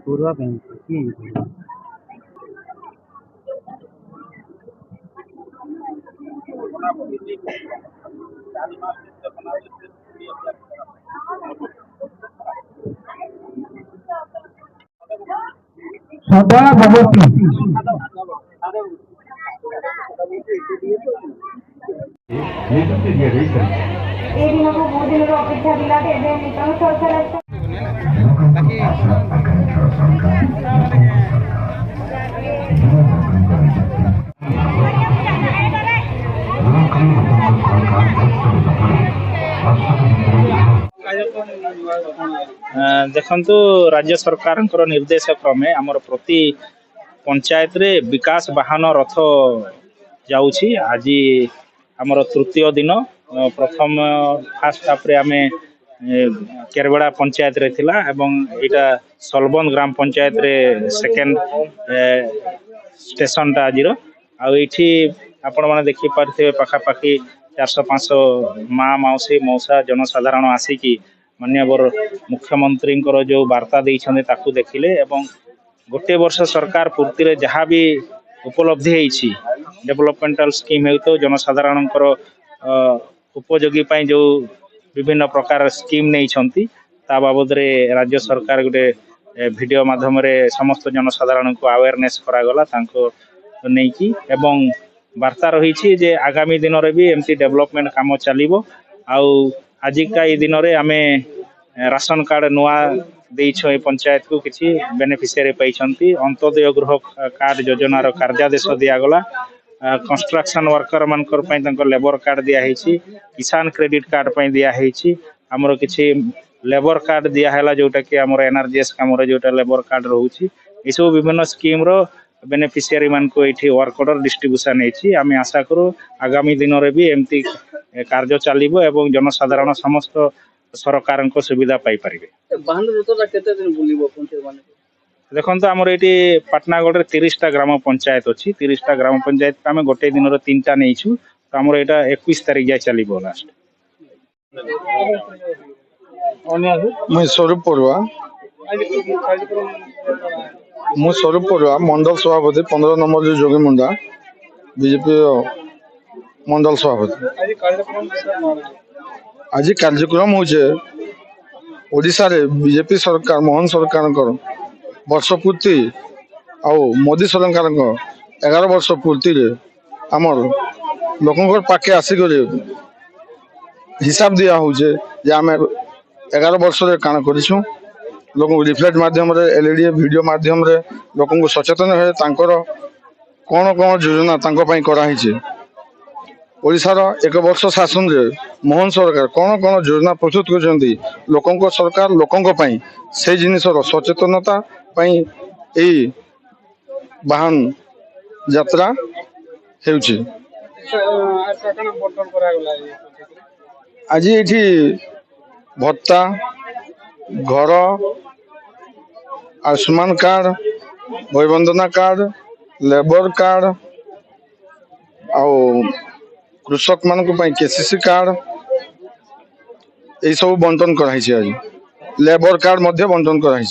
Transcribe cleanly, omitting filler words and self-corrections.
पूर्वा bank की सदा भगवती अपेक्षा देखु राज्य सरकार निर्देश क्रमे आमर प्रति पंचायत रे विकास वाहन रथ जाऊँगी आज आमर तृतीय दिन प्रथम फास्ट हाफ आम केरबेड़ा पंचायत रे थिला एवं एटा सलबन ग्राम पंचायत रे सेकेंड स्टेशन टा आज आपण मैंने देखी पारे पाखापाखि 400-500 माँ मौसी मौसा जनसाधारण आसिकी माननीय मुख्यमंत्री जो वार्ता देते देखिले एवं गोटे वर्ष सरकार पूर्ति रे जहाँ भी उपलब्धि होती डेवलपमेंटल स्कीम हो तो जनसाधारण उपयोगी जो विभिन्न प्रकार स्कीम नहीं ता बाबद रे राज्य सरकार गोटे वीडियो माध्यम समस्त जनसाधारण को अवेयरनेस करागला नहीं कि एवं वार्ता रही जे आगामी दिन में भी एमती डेवलपमेंट काम चलो आजिका ये दिन में आम राशन कार्ड नुआ देइछो पंचायत को किसी बेनिफिशियरी पाइछंती अंत्योदय गृह कार्ड योजनार कार्यादेश दिगला कंस्ट्रक्शन वर्कर मानकर लेबर कार्ड दिखाई किसान क्रेडिट कार्ड दिखाई आमर किसी लेबर कार्ड दिहला जोटा कि आमर एनआरजीएस कम जोटा लेबर कार्ड रोचे ये सब विभिन्न स्कीम रो बेनिफिशियरी मान को ये वर्क ऑर्डर डिस्ट्रीब्यूशन होती आम आशा करूँ आगामी दिन में भी एमती कार्य चलो एवं जनसाधारण समस्त सरकार सुविधा पाई पारे। देखो आमर ये पाटनागढ़ 30टा ग्राम पंचायत अच्छी 30टा ग्राम पंचायत आम गोटे दिन 3टा नहीं तो आमर यहाँ 21 तारीख जाए चलो लास्ट। मुझे स्वरूप पड़ुआ मंडल सभापति 15 नंबर जो जोगी मुंडा बीजेपी मंडल सभापति आज कार्यक्रम होशा रे बीजेपी सरकार मोहन सरकार वर्ष पूर्ति मोदी सरकार 11 वर्ष पूर्ति आमर लोक पाखे आसिक हिसाब दिया होचे जे आम 11 वर्ष काण करूँ लोक रिफ्लेक्ट माध्यम एलईडी वीडियो माध्यम लोक सचेतन है कौन कौन योजना कराई ओडिशार 1 वर्ष शासन रे मोहन सरकार कौन कौन योजना प्रस्तुत कर लोकों सरकार लोकों से जिनसर सचेतनता वाहन यात्रा होउछि। आज ये भत्ता घर आयुष्मान कार्ड भयबंदना कार्ड लेबर कार्ड कृषक मान केसीसी कार्ड ये सब बंटन कराई आज लेबर कार्ड बंटन कराई।